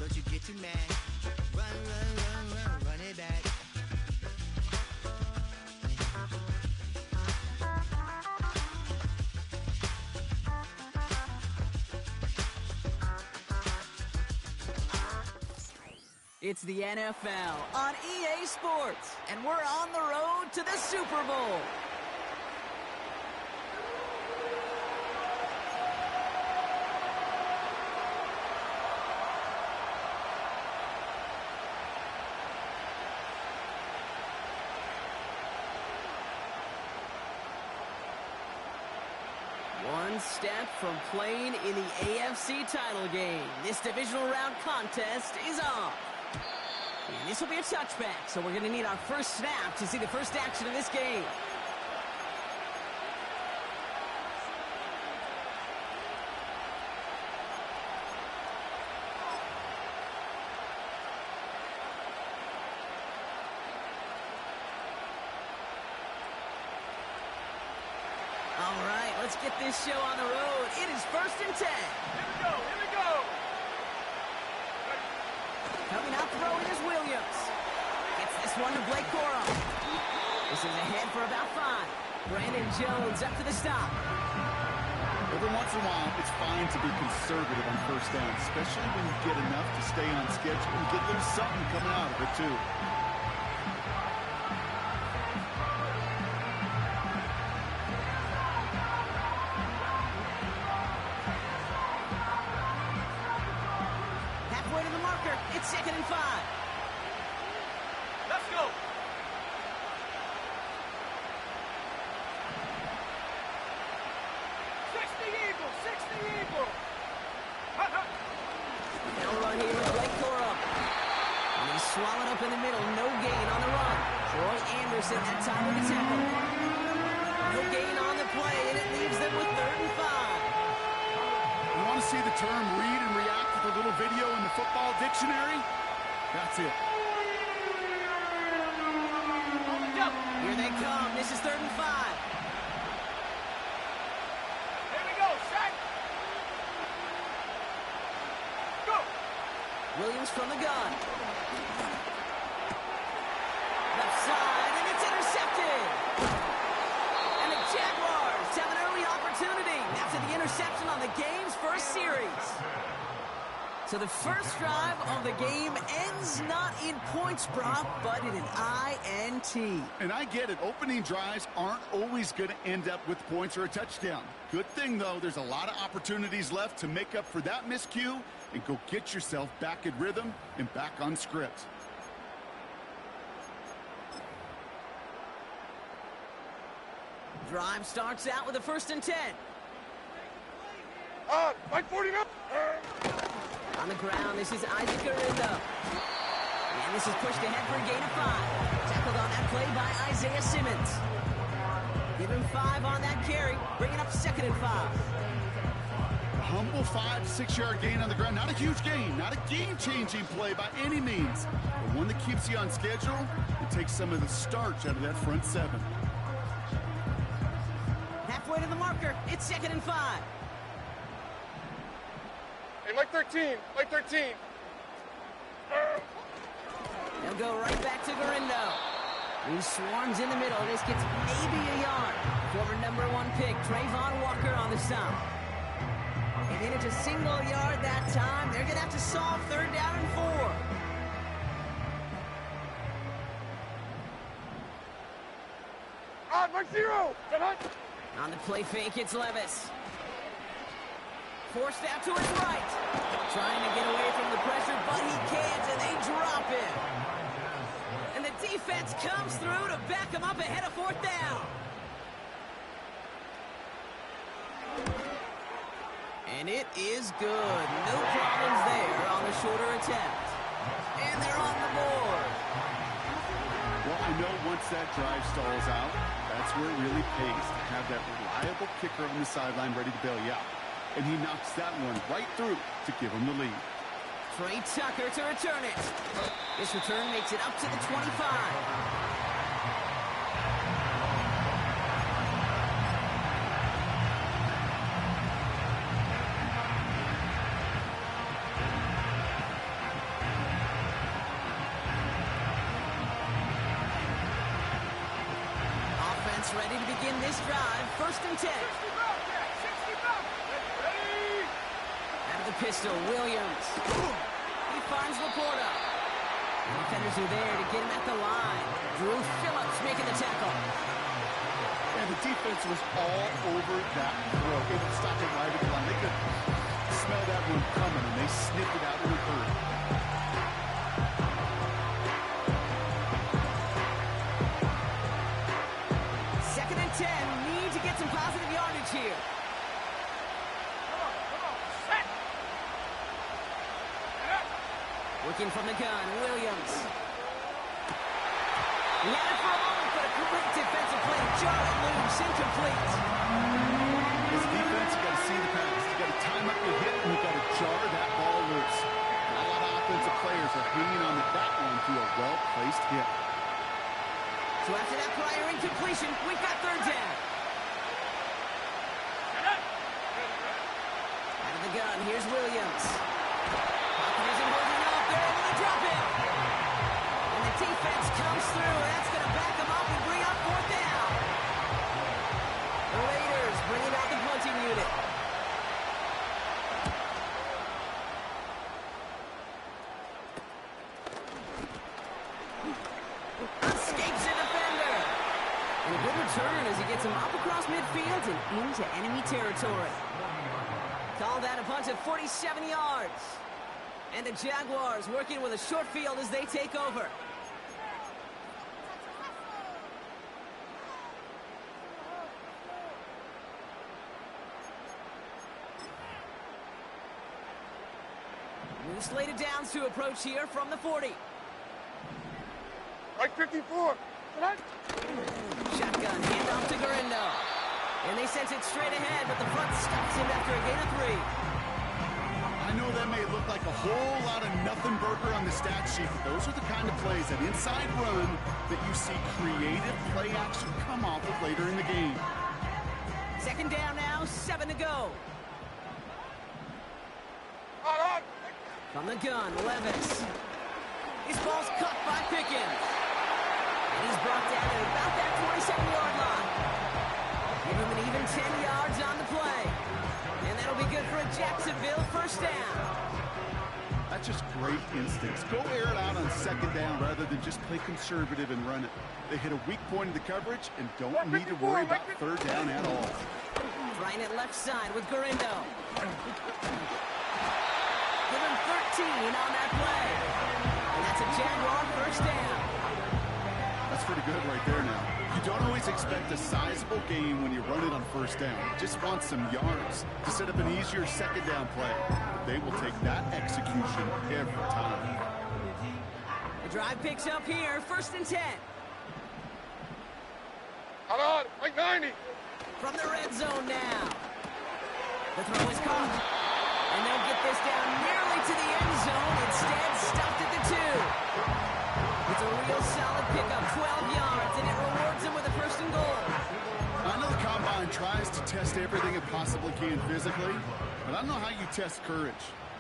Don't you get too mad. Run, run, run, run, run it back. It's the NFL on EA Sports, and we're on the road to the Super Bowl. One step from playing in the AFC title game. This divisional round contest is on. And this will be a touchback, so we're going to need our first snap to see the first action of this game. All right, let's get this show on the road. It is 1st and 10. Here we go, here we go. Coming out throwing is Williams. Gets this one to Blake Corum. This is ahead for about 5. Brandon Jones up to the stop. Every once in a while, it's fine to be conservative on first down, especially when you get enough to stay on schedule and get a little something coming out of it, too. Halfway to the marker. It's 2nd and 5. Let's go. Six the Eagle, six the Eagle. Now run here with Blake Corum. And he's swallowed up in the middle. No gain on the run. Troy Anderson that time with the tackle. No gain on the play, and it leaves them with 3rd and 5. You want to see the term read and react with a little video in the football dictionary? That's it. Here they come. This is 3rd and 5. Here we go, set. Go. Williams from the gun. Left side, and it's intercepted. And the Jaguars have an early opportunity after the interception on the game's first series. So the first drive of the game ends not in points, Brock, but in an INT. And I get it. Opening drives aren't always going to end up with points or a touchdown. Good thing, though, there's a lot of opportunities left to make up for that miscue and go get yourself back in rhythm and back on script. Drive starts out with a 1st and 10. Mike 49. On the ground, this is Isaac Gurindo. And this is pushed ahead for a gain of 5. Tackled on that play by Isaiah Simmons. Give him 5 on that carry, bringing up 2nd and 5. A humble 5 to 6 yard gain on the ground. Not a huge gain, not a game-changing play by any means, but one that keeps you on schedule and takes some of the starch out of that front 7. Halfway to the marker, it's 2nd and 5. Hey, Mike 13, Mike 13. They'll go right back to Gurindo. He swarms in the middle. This gets maybe a yard. Former number 1 pick, Trayvon Walker on the stop. And then it's a single yard that time. They're going to have to solve 3rd down and 4. Mike 0. On the play fake, it's Levis. Forced out to his right. Trying to get away from the pressure, but he can't, and they drop him. And the defense comes through to back him up ahead of 4th down. And it is good. No problems there on the shorter attempt. And they're on the board. Well, I know once that drive stalls out, that's where it really pays to have that reliable kicker on the sideline ready to bail you out. And he knocks that one right through to give him the lead. Trey Tucker to return it. This return makes it up to the 25. Defense ready to begin this drive. 1st and 10. 60 back, yeah, 60 back. Ready? Out of the pistol, Williams. He finds Laporta. The defenders are there to get him at the line. Drew Phillips making the tackle. And the defense was all over that throw. They would stop it right at the line. They could smell that one coming, and they sniffed it out in a hurry. Second and 10. Need to get some positive yardage here. Come on, set. Working from the gun, Williams. He had it for a moment, but a great defensive play. Jarred loose, incomplete. As a defense, you got to see the pass. You got to time up your hit, and you got to jar that ball loose. Not a lot of offensive players are hanging on to that one through a well-placed hit. So after that prior incompletion, we've got 3rd down. Out of the gun, here's Williams. Hopkins isn't holding up. They're able to drop it. And the defense comes through. That's going to back them up and bring up 4th down. The Raiders bringing out the punting unit. Escapes a defender. And a good return as he gets him up across midfield and into enemy territory. Call that a punt of 47 yards. And the Jaguars working with a short field as they take over. New slated downs to approach here from the 40. Right 54. Right. Shotgun, handoff to Garindo. And they sent it straight ahead, but the front stops him after a gain of 3. I know that may look like a whole lot of nothing burger on the stat sheet, but those are the kind of plays, that inside run, that you see creative play action come off of later in the game. 2nd down now, 7 to go. On. From the gun, Levis. His ball's cut by Pickens. And he's brought down at about that 27-yard line. Give him an even 10 yards on the play. And that'll be good for a Jacksonville 1st down. That's just great instincts. Go air it out on 2nd down rather than just play conservative and run it. They hit a weak point in the coverage and don't need to worry about 3rd down at all. Trying it left side with Garindo. Give him 13 on that play. And that's a Jaguar 1st down. That's pretty good right there now. You don't always expect a sizable gain when you run it on 1st down. You just want some yards to set up an easier 2nd down play. They will take that execution every time. The drive picks up here, 1st and 10. On. Right 90. From the red zone now. The throw is caught. And they'll get this down nearly to the end zone. Instead, stopped at the 2. It's a real solid pickup, 12 yards, and it rewards him with a 1st and goal. I know the Combine tries to test everything it possibly can physically, but I don't know how you test courage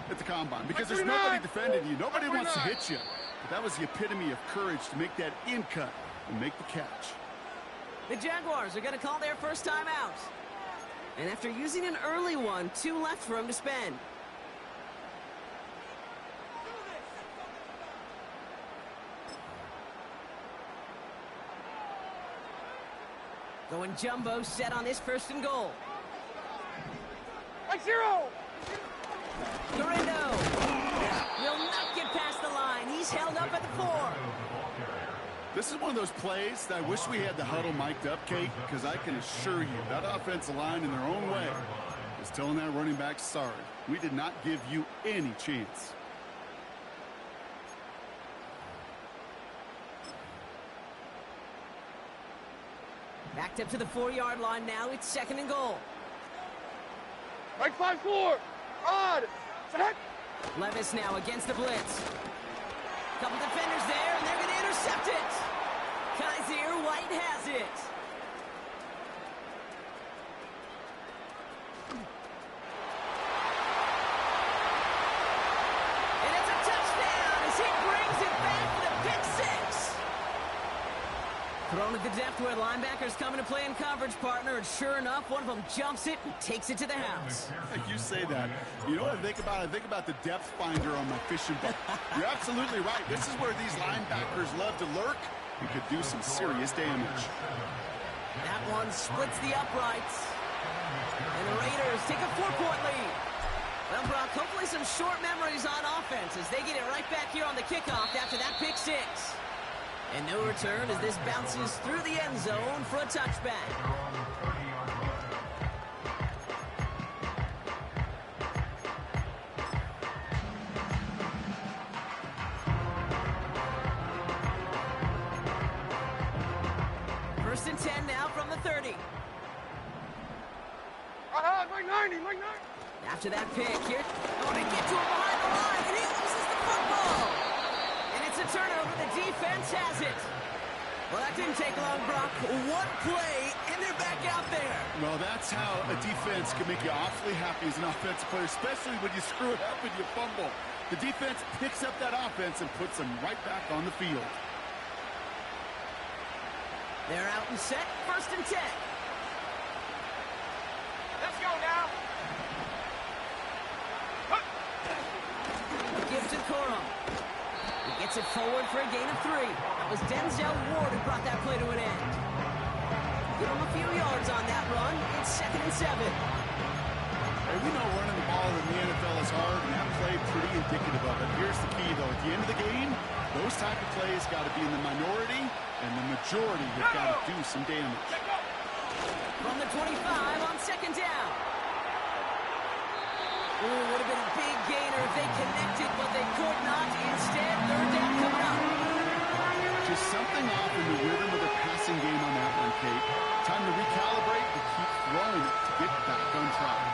at the Combine, because there's nobody defending you. Nobody wants to hit you. But that was the epitome of courage to make that in cut and make the catch. The Jaguars are going to call their 1st time out. And after using an early one, 2 left for him to spend. Going jumbo set on this 1st and goal. Right 0. Garindo will not get past the line. He's held up at the 4. This is one of those plays that I wish we had the huddle mic'd up, Kate, because I can assure you that offensive line in their own way is telling that running back, sorry, we did not give you any chance. Backed up to the 4-yard line now. It's 2nd and goal. Right 5-4. Odd. Set. Levis now against the blitz. Couple defenders there, and they're going to intercept it. Kaiser White has it. And it's a touchdown as he brings it back for the pick 6. Thrown at the depth where linebackers come into play in coverage, partner, and sure enough, one of them jumps it and takes it to the house. You say that. You know what I think about? I think about the depth finder on my fishing boat. You're absolutely right. This is where these linebackers love to lurk and could do some serious damage. That one splits the uprights. And the Raiders take a 4-point lead. Well, Brock, hopefully some short memories on offense as they get it right back here on the kickoff after that pick six. And no return as this bounces through the end zone for a touchback. First and 10 now from the 30. Like 90, like 90. After that pick, here, going to get to him behind the line, and he loses the football. And it's a turnover. The defense has it. Well, that didn't take long, Brock. One play, and they're back out there. Well, that's how a defense can make you awfully happy as an offensive player, especially when you screw it up and you fumble. The defense picks up that offense and puts them right back on the field. They're out and set. First and 10. Let's go now. Give to Corum. He gets it forward for a gain of 3. That was Denzel Ward who brought that play to an end. Give him a few yards on that run. It's 2nd and 7. Hey, we know running the ball in the NFL is hard, and that play pretty indicative of it. Here's the key, though. At the end of the game, those type of plays got to be in the minority, and the majority have got to do some damage. From the 25 on 2nd down. Ooh, would have been a big gainer if they connected, but they could not. Instead, 3rd down coming up. Just something off in the rhythm of the passing game on that one, Kate. Time to recalibrate and keep throwing it to get back on track.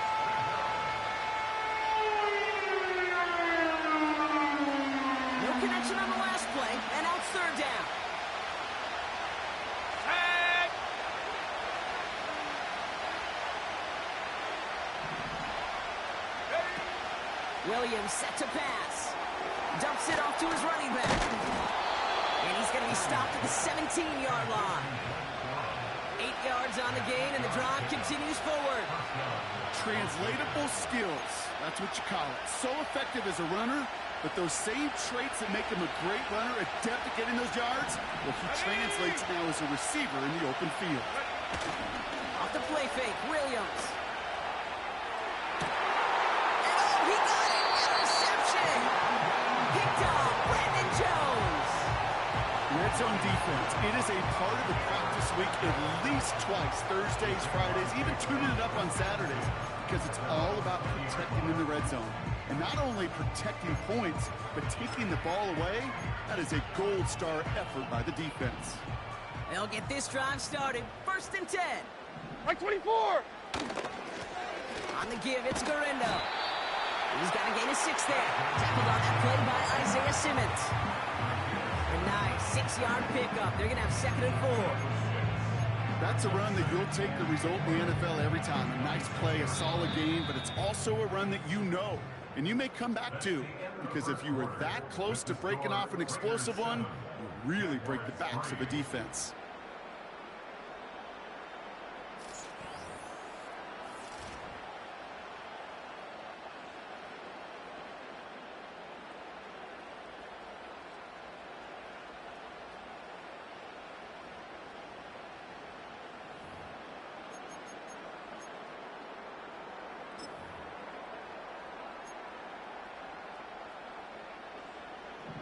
No connection on the last play, and now it's 3rd down. Williams set to pass. Dumps it off to his running back. And he's going to be stopped at the 17-yard line. 8 yards on the gain, and the drive continues forward. Translatable skills. That's what you call it. So effective as a runner, but those same traits that make him a great runner, adept at getting those yards, well, he translates now as a receiver in the open field. Off the play fake, Williams. And he got it! Interception! Picked off Brandon Jones. Red zone defense. It is a part of the practice week at least twice, Thursdays, Fridays, even tuning it up on Saturdays, because it's all about protecting in the red zone. And not only protecting points, but taking the ball away. That is a gold star effort by the defense. They'll get this drive started. 1st and 10. Like 24. On the give, it's Garindo. He's got a gain of 6 there. Tackled on that play by Isaiah Simmons. A nice 6-yard pickup. They're going to have 2nd and 4. That's a run that you'll take the result in the NFL every time. A nice play, a solid game, but it's also a run that you know, and you may come back to, because if you were that close to breaking off an explosive one, you really break the backs of a defense.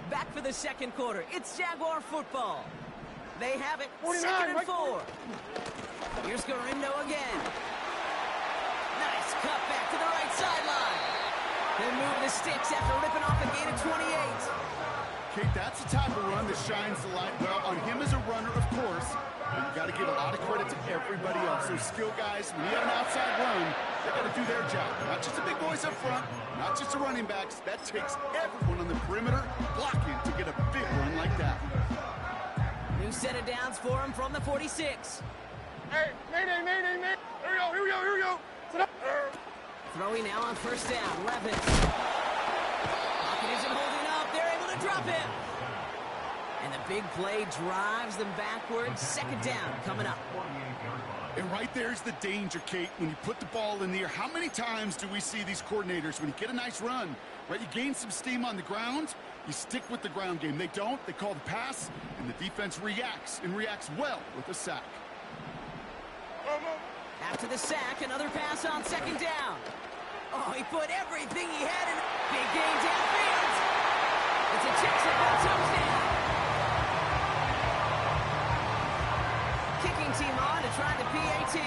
Back for the 2nd quarter. It's Jaguar football. They have it. 49, 2nd and right 4. Here's Garindo again. Nice cut back to the right sideline. They're moving the sticks after ripping off a gain of 28. Kate, that's the type of run that shines the light well on him as a runner, of course, but you got to give a lot of credit to everybody else. Those skill guys, when you have an outside run, they got to do their job. Not just the big boys up front, not just the running backs. That takes everyone on the perimeter blocking to get a big run like that. New set of downs for him from the 46. Hey, mayday. Here we go. Sit up. Throwing now on 1st down. Levis. Pocket isn't holding up. They're able to drop him. And the big play drives them backwards. Second down coming up. And right there's the danger, Kate. When you put the ball in the air, how many times do we see these coordinators, when you get a nice run, right, you gain some steam on the ground, you stick with the ground game. They don't. They call the pass, and the defense reacts, and reacts well with a sack. After the sack, another pass on second down. Oh, he put everything he had in. Big gain downfield. It's a Jacksonville touchdown. Kicking team on to try the PAT.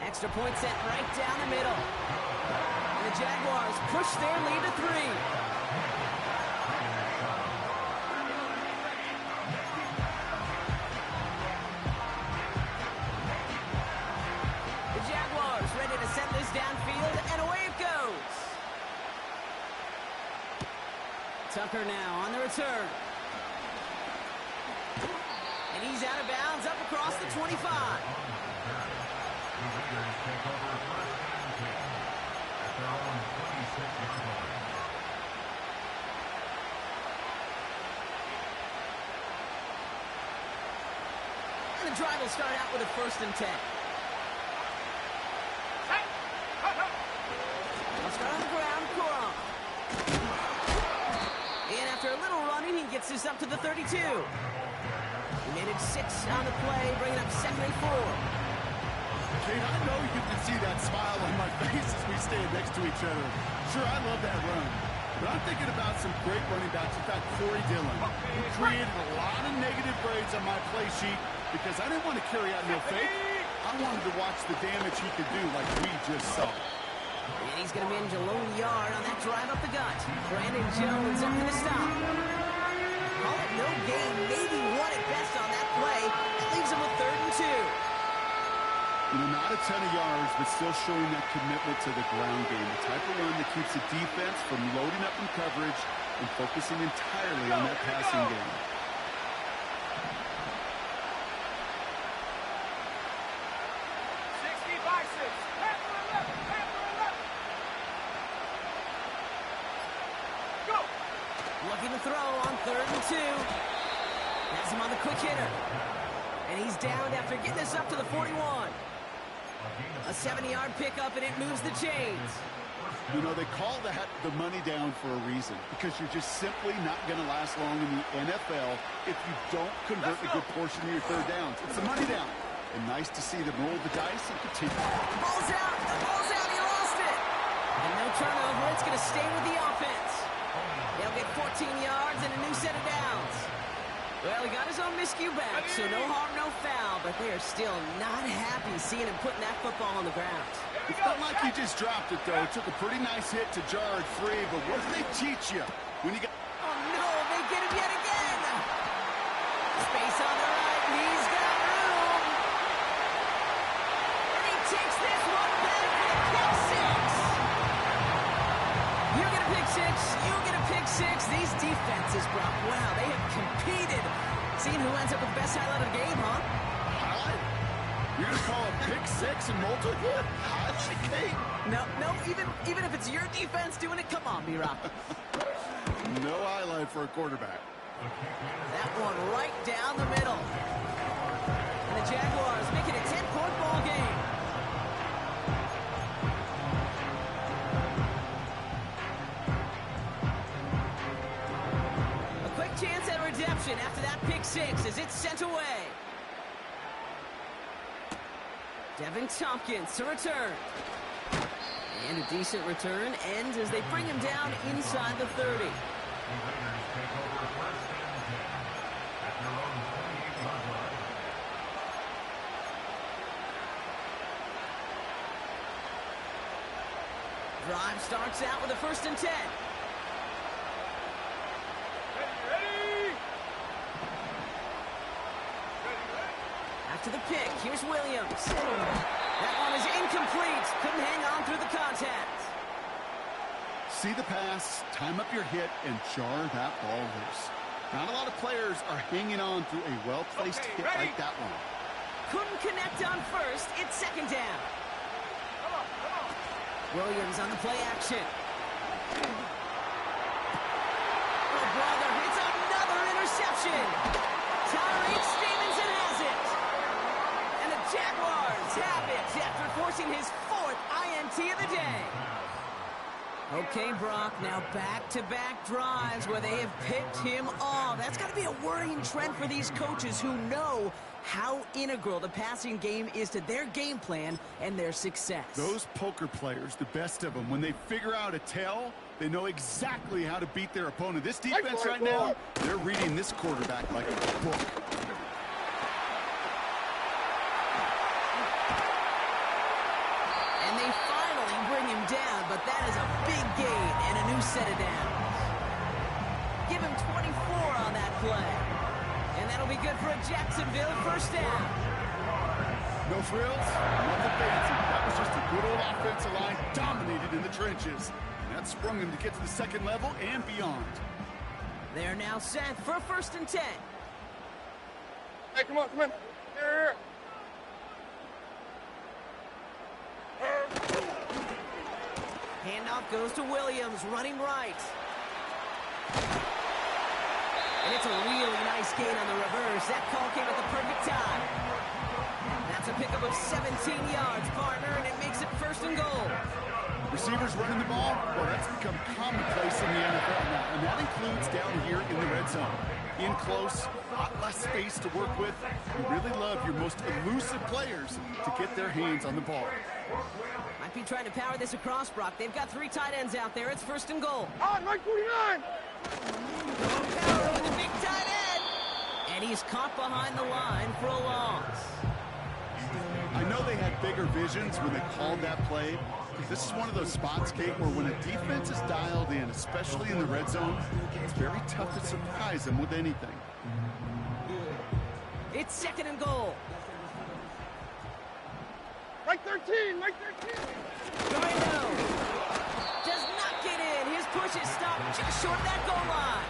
Extra point set right down the middle. And the Jaguars push their lead to 3. The Jaguars ready to send this downfield, and away it goes. Tucker now on the return. And he's out of bounds up across the 25. And the drive will start out with a 1st and 10. They'll start on the ground, Corum. And after a little running, he gets this up to the 32. He made it 6 on the play, bringing up 2nd and 4. Kate, I know you can see that smile on my face as we stand next to each other. Sure, I love that run. But I'm thinking about some great running backs. In fact, Corey Dillon, who created a lot of negative grades on my play sheet because I didn't want to carry out no fake. I wanted to watch the damage he could do like we just saw. And he's going to manage a lone yard on that drive up the gut. Brandon Jones up to the stop. Call it no gain, maybe one at best on that play. That leaves him with 3rd and 2. You know, not a ton of yards, but still showing that commitment to the ground game. The type of run that keeps the defense from loading up in coverage and focusing entirely on that passing game. Looking to throw on 3rd and 2. Has him on the quick hitter. And he's down after getting this up to the 41. A 70-yard pickup, and it moves the chains. You know, they call that the money down for a reason, because you're just simply not going to last long in the NFL if you don't convert a good portion of your 3rd downs. It's a money down. And nice to see them roll the dice and continue. The ball's out. The ball's out. He lost it. And no turnover. It's going to stay with the offense. They'll get 14 yards and a new set of downs. Well, he got his own miscue back, so no harm, no foul, but they are still not happy seeing him putting that football on the ground. It felt like he just dropped it, though. Took a pretty nice hit to jar it free, but what do they teach you when you got... Oh, no, they get him yet again. Space on the right, and he's got room. And he takes this one back for the pick 6. You get a pick 6, you get a pick 6. These defenses, Brock, wow, they have competed. Seeing who ends up with the best highlight of the game, huh? Highlight? You're going to call a pick 6 and multiple? Highlight, Kate? No, even if it's your defense doing it, come on, B-Rock. No highlight for a quarterback. That one right down the middle. And the Jaguars make it a 10-point ball game. A quick chance at redemption after that pick 6 as it's sent away. Devin Tompkins to return. And a decent return ends as they bring him down inside the 30. Drive starts out with a 1st and 10. After the pick, here's Williams. That one is incomplete. Couldn't hang on through the contact. See the pass, time up your hit, and jar that ball loose. Not a lot of players are hanging on through a well-placed hit like that one. Couldn't connect on 1st. It's 2nd down. Williams on the play action. brother. It's another interception. Tyreek Stevenson has it. And the Jaguars have it after forcing his 4th INT of the day. Okay, Brock, now back-to-back drives where they have picked him off. That's got to be a worrying trend for these coaches who know how integral the passing game is to their game plan and their success. Those poker players, the best of them, when they figure out a tell, they know exactly how to beat their opponent. This defense right now, they're reading this quarterback like a book. And they finally bring him down, but that is a big gain and a new set of downs. Give him 24 on that play. And that'll be good for a Jacksonville first down. No frills, nothing fancy. That was just a good old offensive line dominated in the trenches. And that sprung them to get to the second level and beyond. They're now set for 1st and 10. Hey, come on, come on. Here. Handoff goes to Williams, running right. And it's a really nice gain on the reverse. That call came at the perfect time. That's a pickup of 17 yards, partner, and it makes it 1st and goal. Receivers running the ball, well, that's become commonplace in the NFL now, and that includes down here in the red zone. In close, a lot less space to work with. You really love your most elusive players to get their hands on the ball. Might be trying to power this across, Brock. They've got 3 tight ends out there. It's 1st and goal. On, Mike 49. Power with the big tight end. And he's caught behind the line for a loss. I know they had bigger visions when they called that play. This is one of those spots, Kate, where when a defense is dialed in, especially in the red zone, it's very tough to surprise them with anything. It's 2nd and goal. Mike 13, Mike 13. Garino does not get in. His push is stopped just short of that goal line.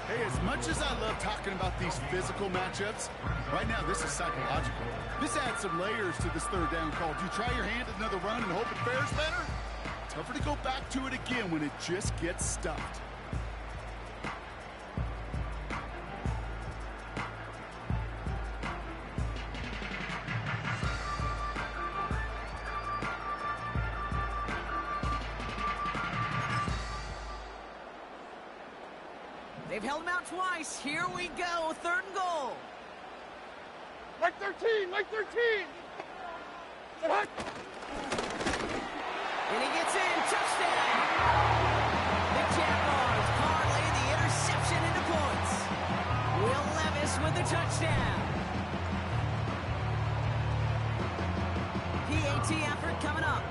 Hey, as much as I love talking about these physical matchups, right now this is psychological. This adds some layers to this 3rd down call. Do you try your hand at another run and hope it fares better? Tougher to go back to it again when it just gets stuffed. They've held him out twice. Here we go. 3rd and goal. Mike 13, Mike 13. And he gets in. Touchdown. The Jaguars parlay the interception into points. Will Levis with the touchdown. PAT effort coming up.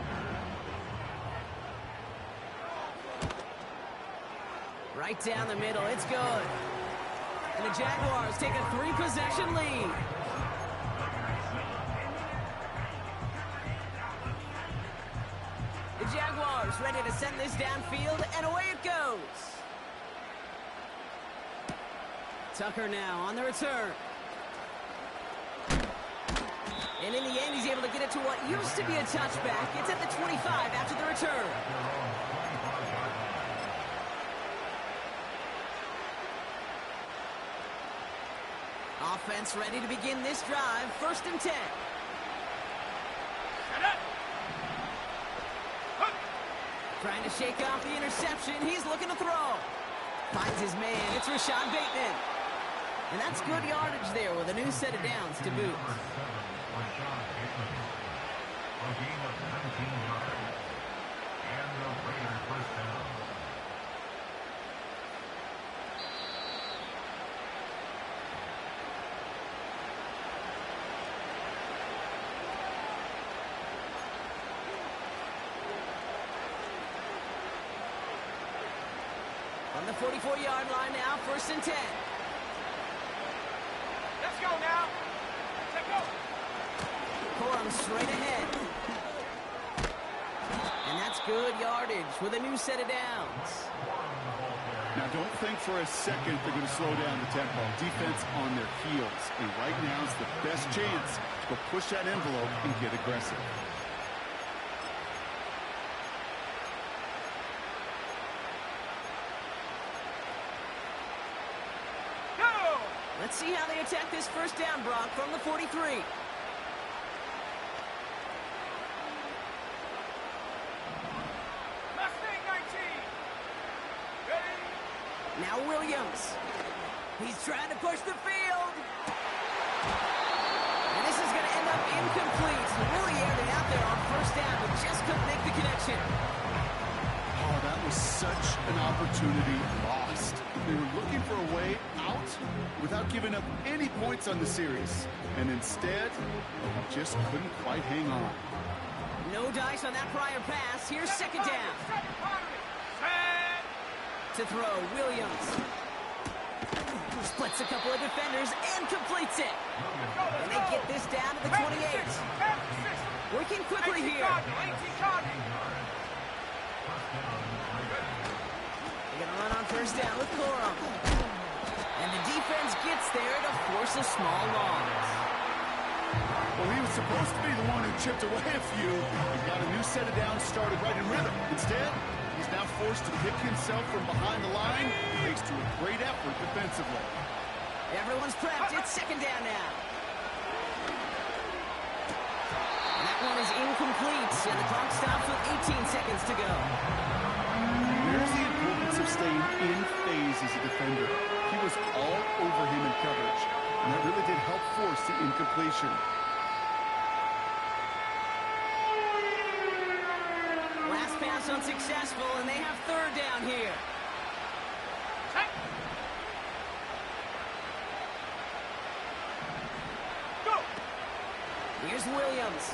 Right down the middle. It's good. And the Jaguars take a 3-possession lead. The Jaguars ready to send this downfield, and away it goes. Tucker now on the return. And in the end, he's able to get it to what used to be a touchback. It's at the 25 after the return. Offense ready to begin this drive. 1st and 10. Trying to shake off the interception. He's looking to throw. Finds his man. It's Rashad Bateman. And that's good yardage there with a new set of downs to boot. On the 44-yard line now, 1st and 10. Let's go now. Let's go. Corum straight ahead. And that's good yardage with a new set of downs. Now, don't think for a second they're going to slow down the tempo. Defense on their heels. And right now is the best chance to go push that envelope and get aggressive. Let's see how they attack this first down, Brock, from the 43. Now Williams. He's trying to push the field. And this is going to end up incomplete. Really aired it out there on first down, but just couldn't make the connection. Oh, that was such an opportunity lost. They were looking for a way out without giving up any points on the series. And instead, just couldn't quite hang on. No dice on that prior pass. Here's second down. To throw, Williams. Splits a couple of defenders and completes it. And they get this down to the 28. Working quickly here. They're going to run on first down with Corum. And the defense gets there to force a small loss. Well, he was supposed to be the one who chipped away a few. He got a new set of downs started right in rhythm. Instead, he's now forced to pick himself from behind the line, thanks to a great effort defensively. Everyone's prepped. It's second down now. And that one is incomplete, and the clock stops with 18 seconds to go. There's the importance of staying in phase as a defender. He was all over him in coverage, and that really did help force the incompletion. Last pass unsuccessful, and they have third down here. Here's Williams.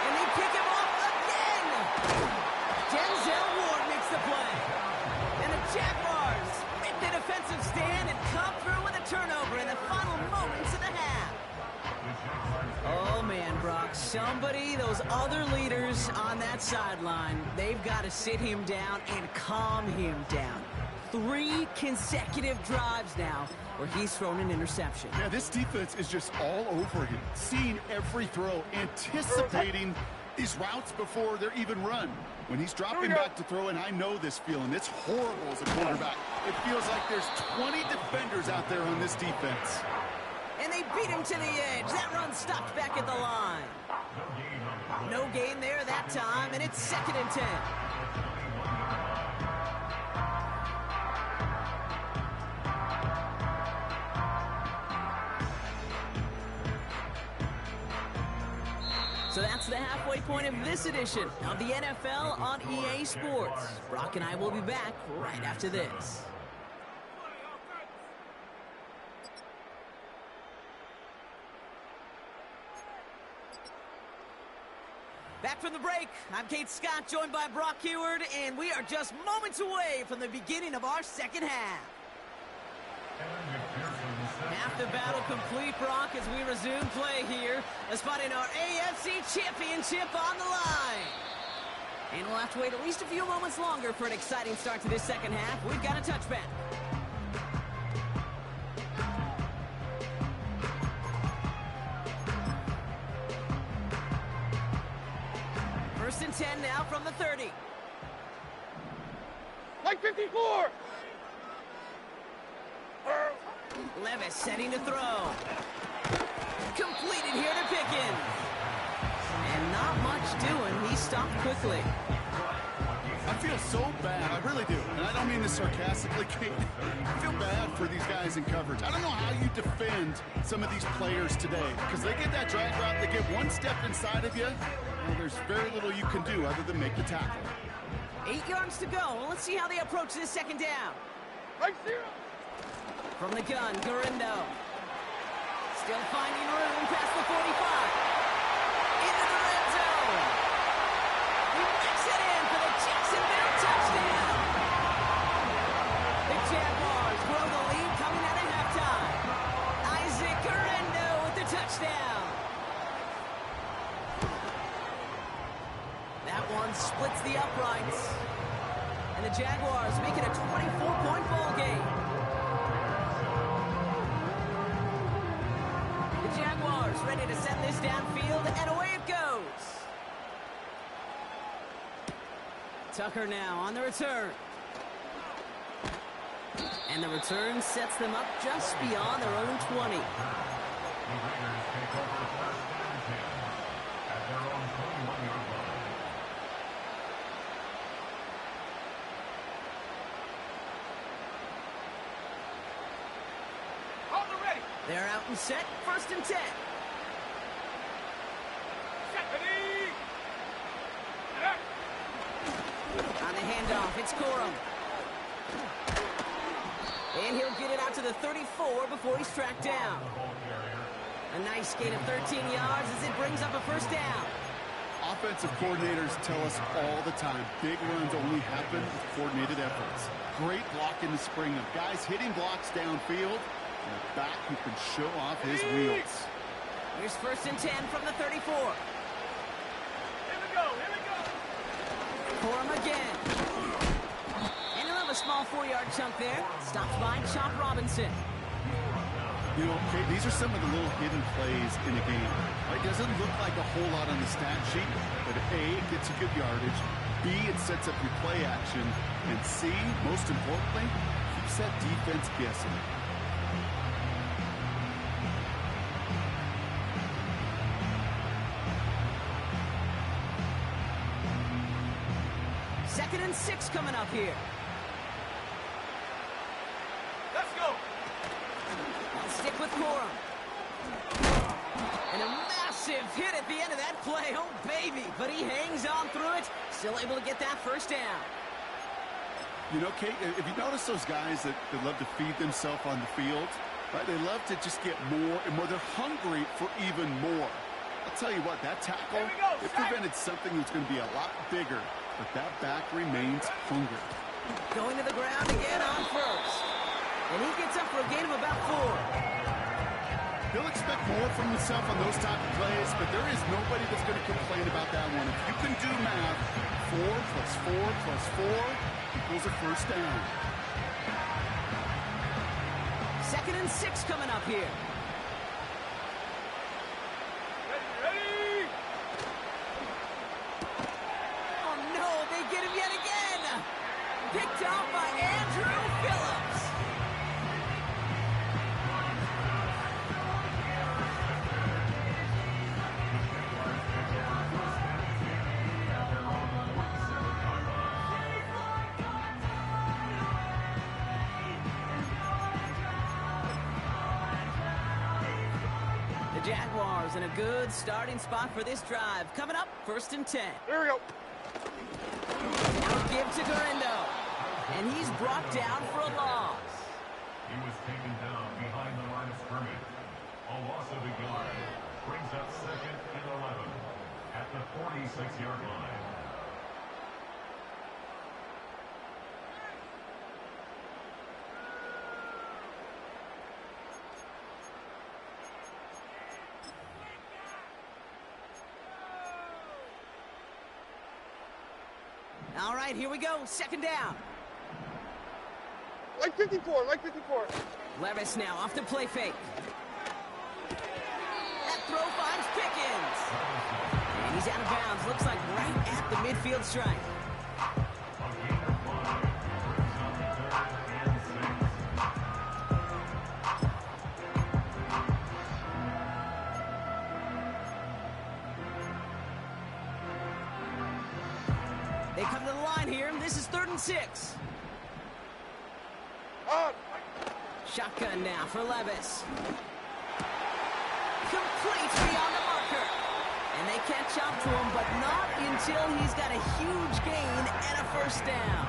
And they pick him off again. Denzel Ward makes the play. And the Jaguars make the defensive stand and come through with a turnover in the final moments of the half. Oh, man, Brock. Somebody, those other leaders on that sideline, they've got to sit him down and calm him down. 3 consecutive drives now where he's thrown an interception. Yeah, this defense is just all over him, seeing every throw, anticipating these routes before they're even run. When he's dropping back to throw, and I know this feeling, it's horrible as a quarterback. It feels like there's 20 defenders out there on this defense. And they beat him to the edge. That run stopped back at the line. No gain there that time, and it's 2nd and 10. So that's the halfway point of this edition of the NFL on EA Sports. Brock and I will be back right after this. Back from the break, I'm Kate Scott, joined by Brock Huard, and we are just moments away from the beginning of our second half. Half the battle complete, Brock, as we resume play here. A spot in our AFC Championship on the line. And we'll have to wait at least a few moments longer for an exciting start to this second half. We've got a touchback. First and 10 now from the 30. Like 54! Levis setting to throw. Completed here to Pickens. And not much doing. He stopped quickly. I feel so bad. I really do. And I don't mean this sarcastically, Kate. I feel bad for these guys in coverage. I don't know how you defend some of these players today. Because they get that drag route, they get one step inside of you. Well, there's very little you can do other than make the tackle. 8 yards to go. Well, let's see how they approach this second down. Like 0! From the gun, Garindo. Still finding room past the 45. Into the red zone. He makes it in for the Jacksonville touchdown. The Jaguars grow the lead coming out of halftime. Isaac Garindo with the touchdown. That one splits the uprights. And the Jaguars make it a 24-point ball game. Jaguars ready to send this downfield, and away it goes. Tucker now on the return. And the return sets them up just beyond their own 20. They're out and set, 1st and 10. On the handoff, it's Corum. And he'll get it out to the 34 before he's tracked down. A nice gain of 13 yards as it brings up a 1st down. Offensive coordinators tell us all the time, big runs only happen with coordinated efforts. Great block in the spring of guys hitting blocks downfield, and a back who can show off his wheels. Here's 1st and 10 from the 34. Here we go. Corum again. And he'll have a small 4-yard chunk there. Stops by Chop Robinson. You know, okay, these are some of the little hidden plays in a game. It doesn't look like a whole lot on the stat sheet, but A, it gets you good yardage, B, it sets up your play action, and C, most importantly, keeps that defense guessing. Second and 6 coming up here. Let's go. They'll stick with Corum. And a massive hit at the end of that play. Oh, baby. But he hangs on through it. Still able to get that 1st down. You know, Kate, if you notice those guys that love to feed themselves on the field, right? They love to just get more and more. They're hungry for even more. I'll tell you what, that tackle, it prevented something that's going to be a lot bigger. But that back remains hungry. Going to the ground again on 1st. And he gets up for a gain of about 4. He'll expect more from himself on those type of plays, but there is nobody that's going to complain about that one. If you can do math, 4 plus 4 plus 4 equals a 1st down. 2nd and 6 coming up here. Ready. Oh, no, they get him yet again. Picked out by Andrew Phillips. Jaguars in a good starting spot for this drive. Coming up, 1st and 10. Here we go. Now give to Guerendo. And he's brought down for a loss. He was taken down behind the line of scrimmage. A loss of a yard. Brings up 2nd and 11 at the 46-yard line. All right, here we go. 2nd down. Like 54. Levis now off the play fake. That throw finds Pickens. And he's out of bounds. Looks like right at the midfield stripe. They come to the line here. This is 3rd and 6. Shotgun now for Levis. Complete beyond the marker. And they catch up to him, but not until he's got a huge gain and a 1st down.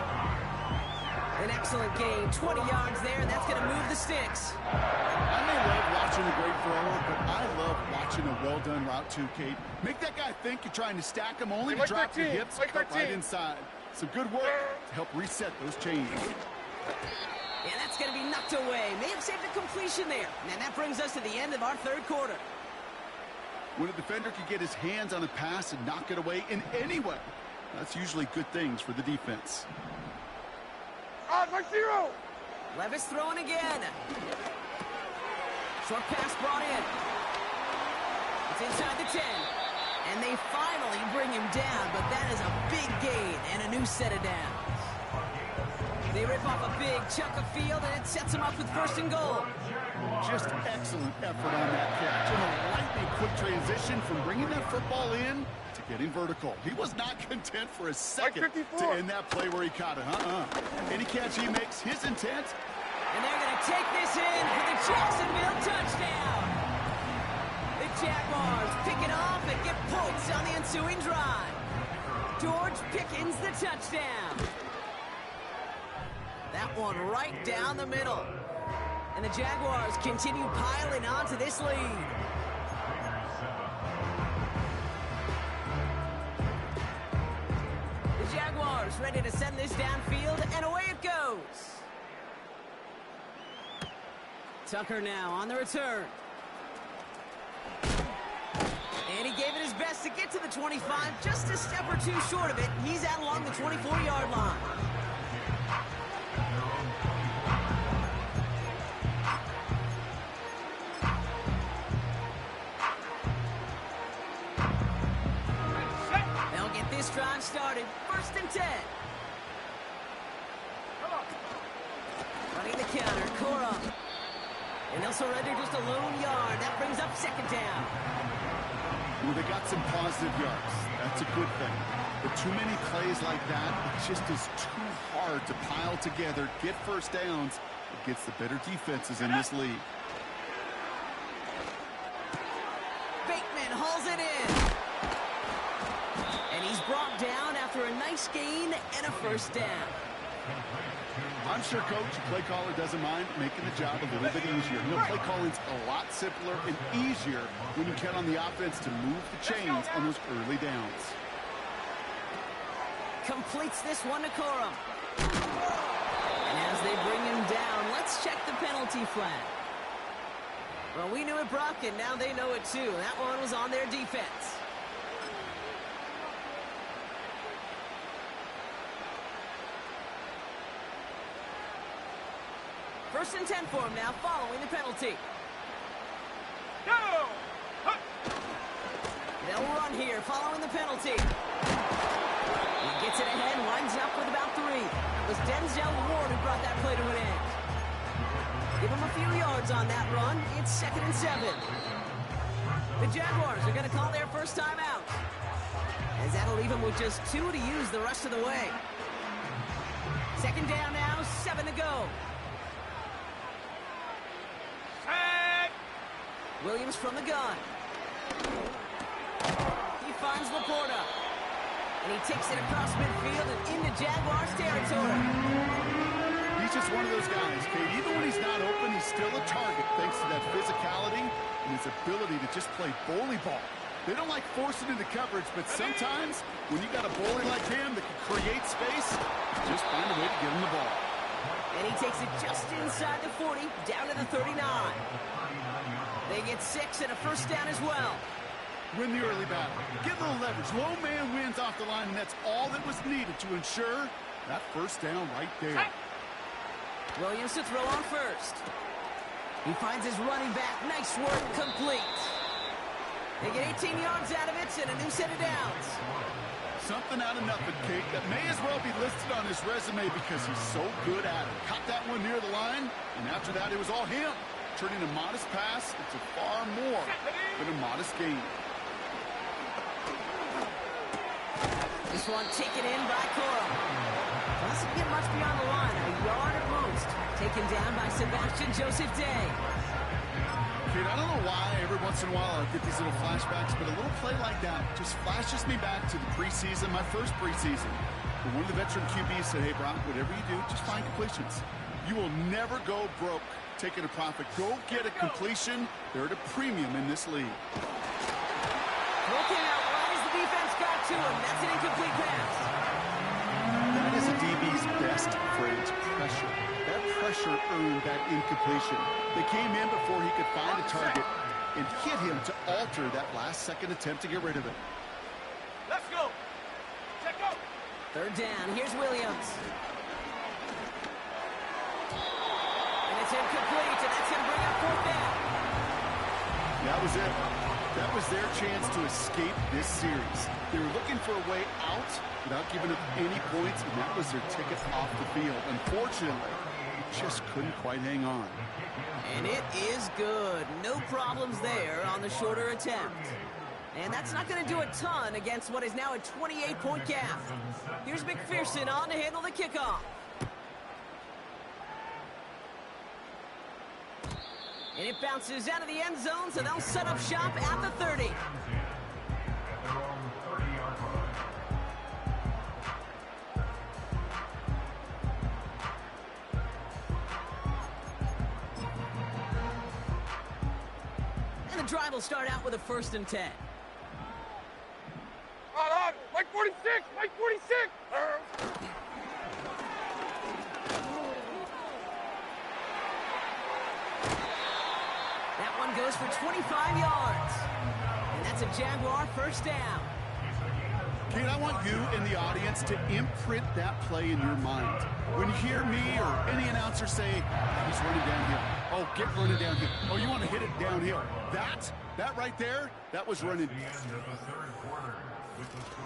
An excellent gain. 20 yards there, and that's going to move the sticks. I may love watching a great thrower, but I love watching a well-done route too, Kate. Make that guy think you're trying to stack him only to drop your hips and cut right inside. Some good work to help reset those chains. And that's going to be knocked away. May have saved a completion there. And that brings us to the end of our 3rd quarter. When a defender can get his hands on a pass and knock it away in any way, that's usually good things for the defense. Like 0. Levis throwing again. Short pass brought in. It's inside the 10. And they finally bring him down, but that is a big gain and a new set of downs. They rip off a big chunk of field, and it sets them up with 1st and goal. Just excellent effort on that catch. And a lightning quick transition from bringing that football in to getting vertical. He was not content for a second to end that play where he caught it. Any catch he makes, his intent. And they're going to take this in for the Jacksonville touchdown. The Jaguars pick it off and get points on the ensuing drive. George Pickens the touchdown. That one right down the middle. And the Jaguars continue piling on to this lead. The Jaguars ready to send this downfield, and away it goes. Tucker now on the return. And he gave it his best to get to the 25, just a step or two short of it. He's out along the 24-yard line. They'll get this drive started. 1st and 10. Running the counter, Corum. And they'll surrender just a lone yard. That brings up 2nd down. Well, they got some positive yards. That's a good thing. But too many plays like that, it just is too hard to pile together, get 1st downs against the better defenses in this league. Bateman hauls it in. And he's brought down after a nice gain and a 1st down. I'm sure Coach, play caller, doesn't mind making the job a little bit easier. Play calling's a lot simpler and easier when you count on the offense to move the chains on those early downs. Completes this one to Corum. And as they bring him down, let's check the penalty flag. Well, we knew it, Brock, and now they know it too. That one was on their defense. First and 10 for him now, following the penalty. They'll run here, following the penalty. He gets it ahead, winds up with about 3. It was Denzel Ward who brought that play to an end. Give him a few yards on that run. It's 2nd and 7. The Jaguars are going to call their first time out, as that'll leave them with just 2 to use the rest of the way. 2nd down now, 7 to go. Williams from the gun. He finds Laporta. And he takes it across midfield and into Jaguars territory. He's just one of those guys, Kate. Even when he's not open, he's still a target thanks to that physicality and his ability to just play bully ball. They don't like forcing into coverage, but sometimes when you got a bully like him that can create space, just find a way to get him the ball. And he takes it just inside the 40, down to the 39. They get 6 and a 1st down as well. Win the early battle. Get a little leverage. Low man wins off the line, and that's all that was needed to ensure that 1st down right there. Williams to throw on 1st. He finds his running back. Nice work, complete. They get 18 yards out of it and a new set of downs. Something out of nothing, Kate, that may as well be listed on his resume because he's so good at it. Caught that one near the line, and after that, it was all him. Turning a modest pass into far more than a modest gain. This one taken in by Corum. Doesn't get much beyond the line, a yard at most. Taken down by Sebastian Joseph Day. Kid, I don't know why every once in a while I get these little flashbacks, but a little play like that just flashes me back to the preseason, my first preseason. But one of the veteran QBs said, hey, Brock, whatever you do, just find completions. You will never go broke taking a profit. Go get a completion. They're at a premium in this league. Looking out right as the defense got to him. That's an incomplete pass. That is a DB's best friend, pressure. That pressure earned that incompletion. They came in before he could find a target and hit him to alter that last-second attempt to get rid of it. Let's go. Check out. 3rd down. Here's Williams. And it's incomplete, and that's going to bring up 4th down. That was it. That was their chance to escape this series. They were looking for a way out without giving up any points, and that was their ticket off the field. Unfortunately, they just couldn't quite hang on. And it is good. No problems there on the shorter attempt. And that's not going to do a ton against what is now a 28-point gap. Here's McPherson on to handle the kickoff. And it bounces out of the end zone, so they'll set up shop at the 30. And the drive will start out with a 1st and 10. On, Mike 46, Mike 46. That one goes for 25 yards. And that's a Jaguar 1st down. Kid, I want you and the audience to imprint that play in your mind. When you hear me or any announcer say, he's running downhill. Oh, get running downhill. Oh, you want to hit it downhill. That right there, that was running. The end of the third quarter with the score.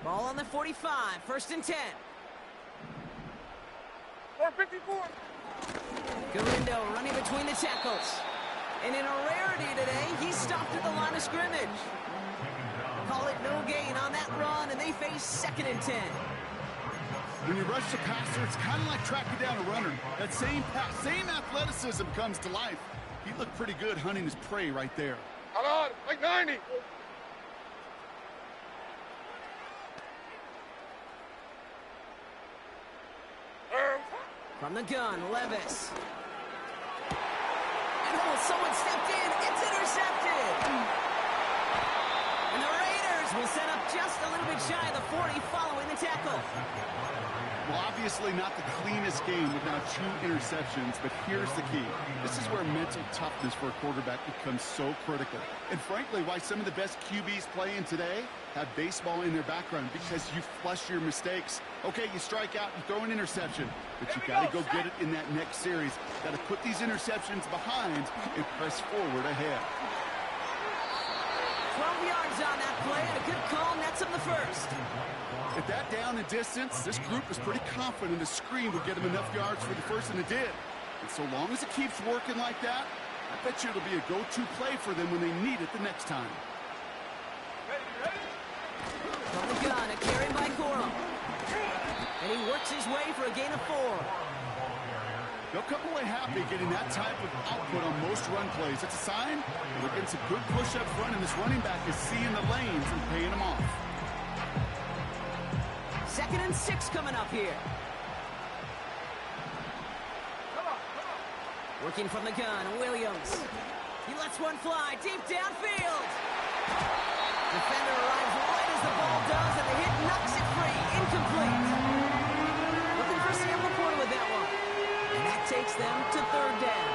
Ball on the 45, 1st and 10. 454. Galindo running between the tackles. And in a rarity today, he stopped at the line of scrimmage. Call it no gain on that run, and they face 2nd and 10. When you rush the passer, it's kind of like tracking down a runner. That same pass, same athleticism comes to life. He looked pretty good hunting his prey right there. On, Mike 90. From the gun, Levis. And someone stepped in. It's intercepted. And the Raiders will set up just a little bit shy of the 40 following the tackle. Well, obviously not the cleanest game with now 2 interceptions, but here's the key. This is where mental toughness for a quarterback becomes so critical. And frankly, why some of the best QBs playing today have baseball in their background, because you flush your mistakes. Okay, you strike out, you throw an interception, but you got to go get it in that next series. Got to put these interceptions behind and press forward ahead. 12 yards on that play, and a good call nets him the 1st. At that down and distance, this group was pretty confident the screen would get them enough yards for the 1st, and it did. And so long as it keeps working like that, I bet you it'll be a go-to play for them when they need it the next time. From the gun, a carry by Corum. And he works his way for a gain of 4. They'll come away happy getting that type of output on most run plays. It's a sign they're getting some good push up front, and this running back is seeing the lanes and paying them off. 2nd and 6 coming up here. Working from the gun, Williams. He lets one fly deep downfield. Defender arrives right as the ball does, and the hit knocks it free. Incomplete. Looking for Sam Laporta with that one. And that takes them to 3rd down.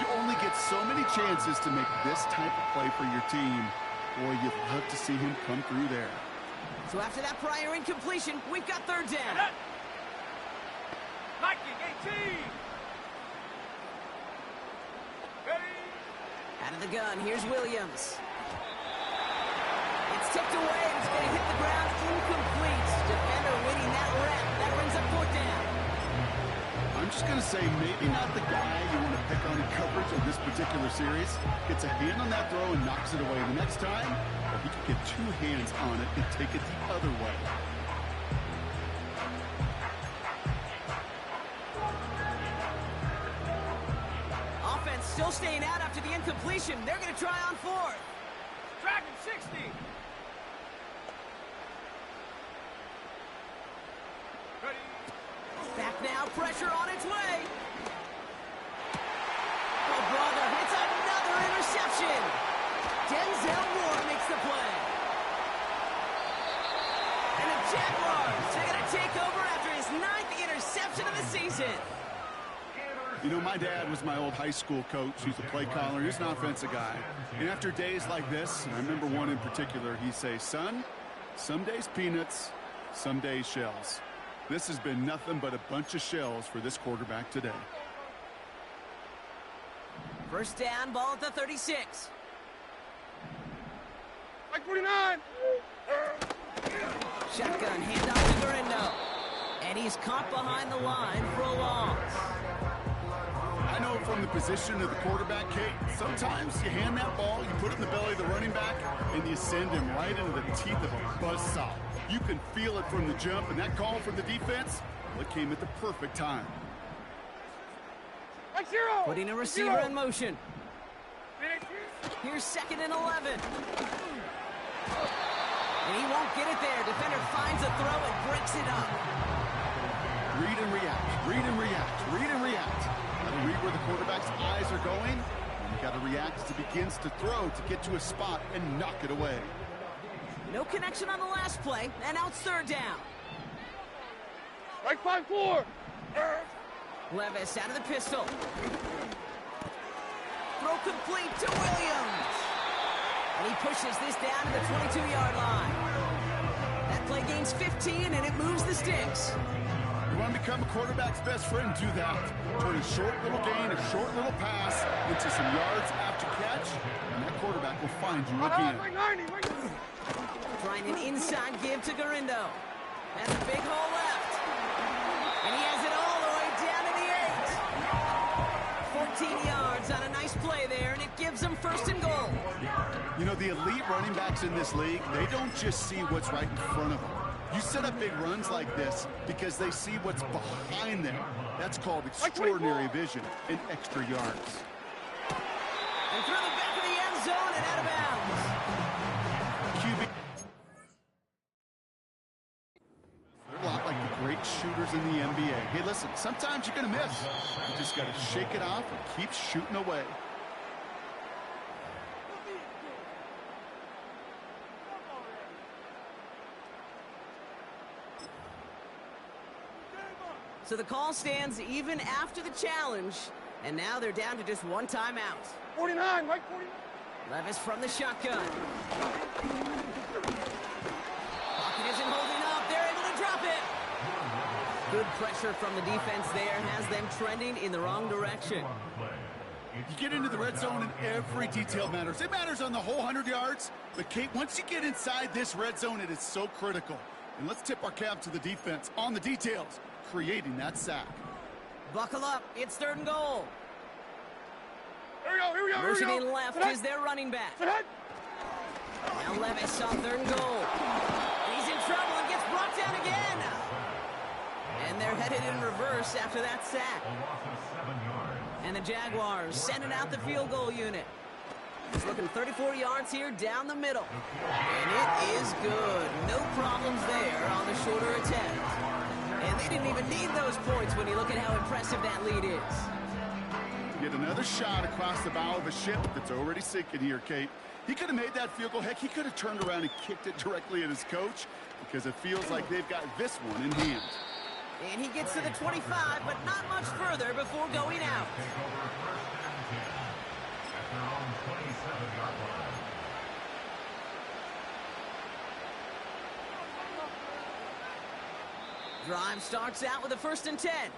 You only get so many chances to make this type of play for your team. Boy, you'd love to see him come through there. So after that prior incompletion, we've got 3rd down. Nike 18. Out of the gun, here's Williams. It's tipped away, and it's going to hit the ground incomplete. Defender winning that rep. That brings up 4th down. I'm just going to say maybe not the guy you want to pick on in coverage of this particular series. Gets a hand on that throw and knocks it away. The next time, well, he could get 2 hands on it and take it the other way. Offense still staying out after the incompletion. They're going to try on 4th. Dragon 60. Back now, pressure on its way. Oh, brother, it's another interception. Denzel Ward makes the play. And the Jaguars are going to take over after his 9th interception of the season. You know, my dad was my old high school coach. He's a play caller. He's an offensive guy. And after days like this, and I remember one in particular, he'd say, son, some days peanuts, some days shells. This has been nothing but a bunch of shells for this quarterback today. First down, ball at the 36. Like 49. Shotgun handoff to Garindo. And he's caught behind the line for a loss. I know from the position of the quarterback, Kate, sometimes you hand that ball, you put it in the belly of the running back, and you send him right into the teeth of a buzzsaw. You can feel it from the jump, and that call from the defense, well, it came at the perfect time. Like 0. Putting a receiver in motion. Here's 2nd and 11. And he won't get it there. Defender finds a throw and breaks it up. Read and react, read and react, read and react. Gotta read where the quarterback's eyes are going, and you gotta react as he begins to throw to get to a spot and knock it away. No connection on the last play, and now it's 3rd down. Like 5-4. Levis out of the pistol. Throw complete to Williams. And he pushes this down to the 22-yard line. That play gains 15, and it moves the sticks. You want to become a quarterback's best friend? Do that. Turn a short little gain, a short little pass into some yards after catch, and that quarterback will find you again. Like 90. Like 90. Trying an inside give to Garindo. That's a big hole left. And he has it all the way down to the 8. 14 yards on a nice play there, and it gives them 1st and goal. You know, the elite running backs in this league, they don't just see what's right in front of them. You set up big runs like this because they see what's behind them. That's called extraordinary vision and extra yards. And through the back of the end zone and out of bounds. QB. They're a lot like the great shooters in the NBA. Hey, listen, sometimes you're going to miss. You just got to shake it off and keep shooting away. So the call stands even after the challenge, and now they're down to just one timeout. 49. Like 49. Levis from the shotgun. Pocket isn't holding up. They're able to drop it. Good pressure from the defense there has them trending in the wrong direction. You get into the red zone and every detail matters. It matters on the whole 100 yards. But, Kate, once you get inside this red zone, it is so critical. And let's tip our cap to the defense on the details, creating that sack. Buckle up. It's 3rd and goal. Here we go. Here we go. Here we Motioning go. left is their running back. Ahead. Now Levis on 3rd and goal. He's in trouble and gets brought down again. And they're headed in reverse after that sack. And the Jaguars sending out the field goal unit. He's looking 34 yards here down the middle. And it is good. No problems there on the shorter attempt. And they didn't even need those points when you look at how impressive that lead is. Get another shot across the bow of a ship that's already sinking here, Kate. He could have made that field goal. Heck, he could have turned around and kicked it directly at his coach because it feels like they've got this one in hand. And he gets to the 25, but not much further before going out. Drive starts out with a 1st and 10.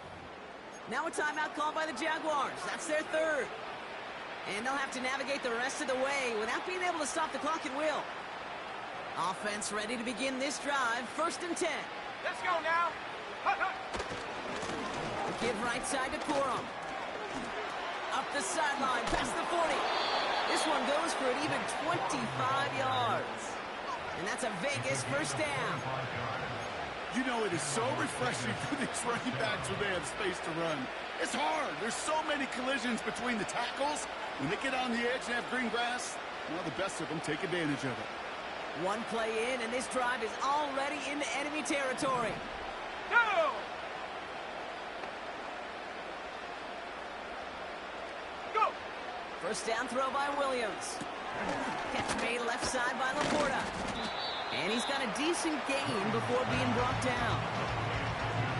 Now a timeout called by the Jaguars. That's their 3rd. And they'll have to navigate the rest of the way without being able to stop the clock at will. Offense ready to begin this drive. 1st and 10. Let's go now. Give right side to Corum. Up the sideline, past the 40. This one goes for an even 25 yards. And that's a Vegas 1st down. You know, it is so refreshing for these running backs when they have space to run. It's hard. There's so many collisions between the tackles. When they get on the edge and have green grass, well, the best of them take advantage of it. One play in, and this drive is already into enemy territory. Go! Go! First down throw by Williams. Catch made left side by Laporta. And he's got a decent gain before being brought down.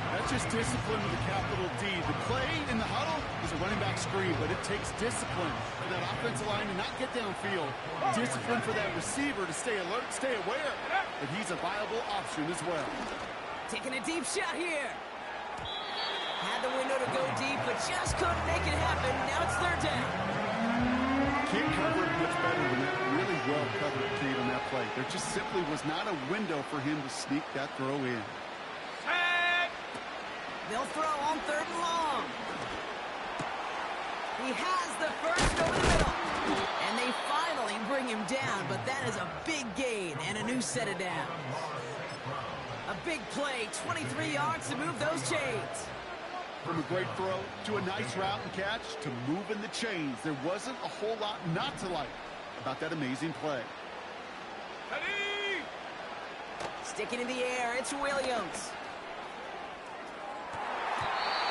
That's just discipline with a capital D. The play in the huddle is a running back screen, but it takes discipline for that offensive line to not get downfield. Discipline for that receiver to stay alert, stay aware that he's a viable option as well. Taking a deep shot here. Had the window to go deep, but just couldn't make it happen. Now it's third down. Can't cover it much better than that really well-covered kid on that play. There just simply was not a window for him to sneak that throw in. They'll throw on third and long. He has the first over the middle. And they finally bring him down, but that is a big gain and a new set of downs. A big play, 23 yards to move those chains. From a great throw to a nice route and catch to moving the chains, there wasn't a whole lot not to like about that amazing play. Sticking in the air, it's Williams.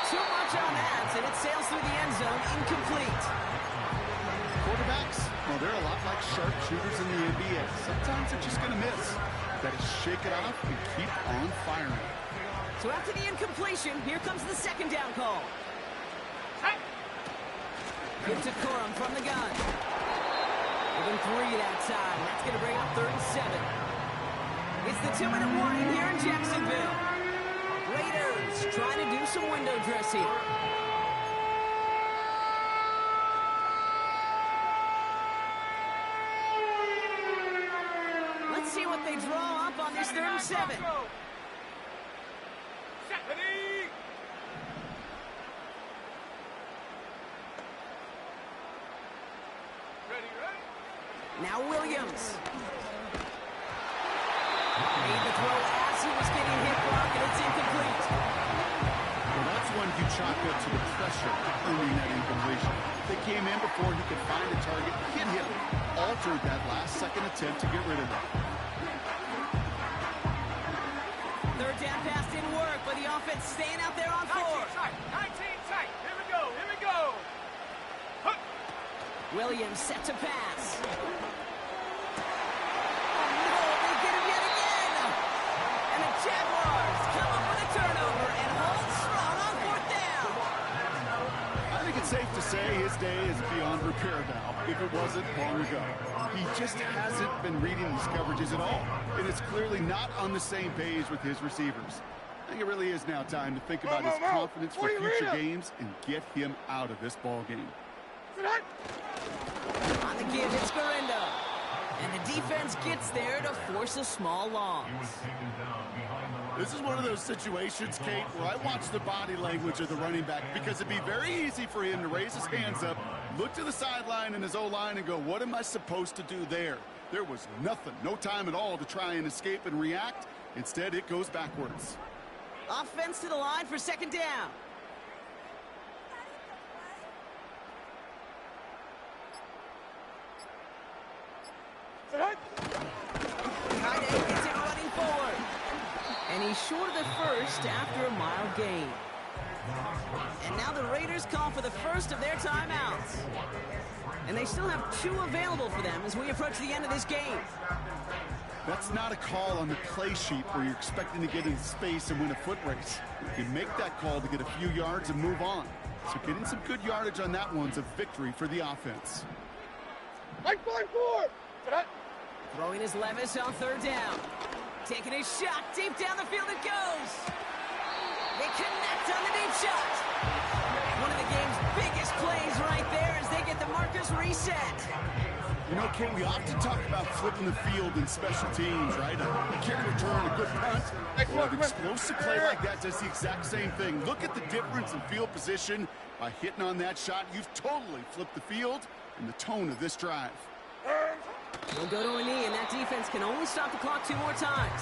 Too much on that, and it sails through the end zone, incomplete. Quarterbacks, well, they're a lot like sharpshooters in the NBA. Sometimes they're just going to miss. Got to shake it off and keep on firing. So after the incompletion, here comes the second down call. Good to Corum from the gun. Within 3 that time. That's going to bring up 3rd and 7. It's the 2-minute warning here in Jacksonville. Raiders trying to do some window dressing. Let's see what they draw up on this 3rd and 7. Now Williams. Made the throw as he was getting hit, Brock, and it's incomplete. Well, that's one you chalk up to the pressure earning that incompletion. They came in before he could find a target, hit him, altered that last-second attempt to get rid of it. Third down pass didn't work, but the offense staying out there on 4. 19 tight. Here we go. Williams set to pass. Jaguars come up with a turnover and hold strong on 4th down. I think it's safe to say his day is beyond repair now, if it wasn't long ago. He just hasn't been reading these coverages at all, and it's clearly not on the same page with his receivers. I think it really is now time to think about his confidence for future games and get him out of this ball game. On the give, it's Garindo. And the defense gets there to force a small loss. This is one of those situations, Kate, where I watch the body language of the running back because it'd be very easy for him to raise his hands up, look to the sideline and his O-line and go, what am I supposed to do there? There was nothing, no time at all to try and escape and react. Instead, it goes backwards. Offense to the line for 2nd down. Kide gets it running forward. And he's short of the first after a mile gain. And now the Raiders call for the first of their timeouts. And they still have 2 available for them as we approach the end of this game. That's not a call on the play sheet where you're expecting to get into space and win a foot race. You make that call to get a few yards and move on. So getting some good yardage on that one's a victory for the offense. Like 5-4. Throwing his Levis on 3rd down. Taking his shot deep down the field it goes. They connect on the deep shot. One of the game's biggest plays right there as they get the markers reset. You know, Ken, we often talk about flipping the field in special teams, right? A kick return, a good punt. Well, an explosive play like that does the exact same thing. Look at the difference in field position. By hitting on that shot, you've totally flipped the field and the tone of this drive. He'll go to a knee, and that defense can only stop the clock 2 more times.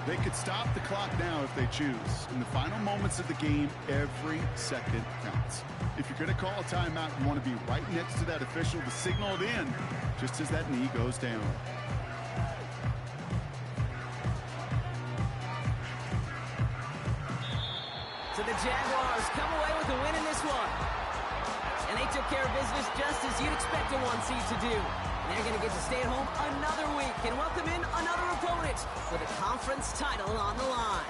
They could stop the clock now if they choose. In the final moments of the game, every second counts. If you're going to call a timeout, you want to be right next to that official to signal it in, just as that knee goes down. So the Jaguars come away with a win in this one. And they took care of business just as you'd expect a 1 seed to do. And they're going to get to stay at home another week and welcome in another opponent with a conference title on the line.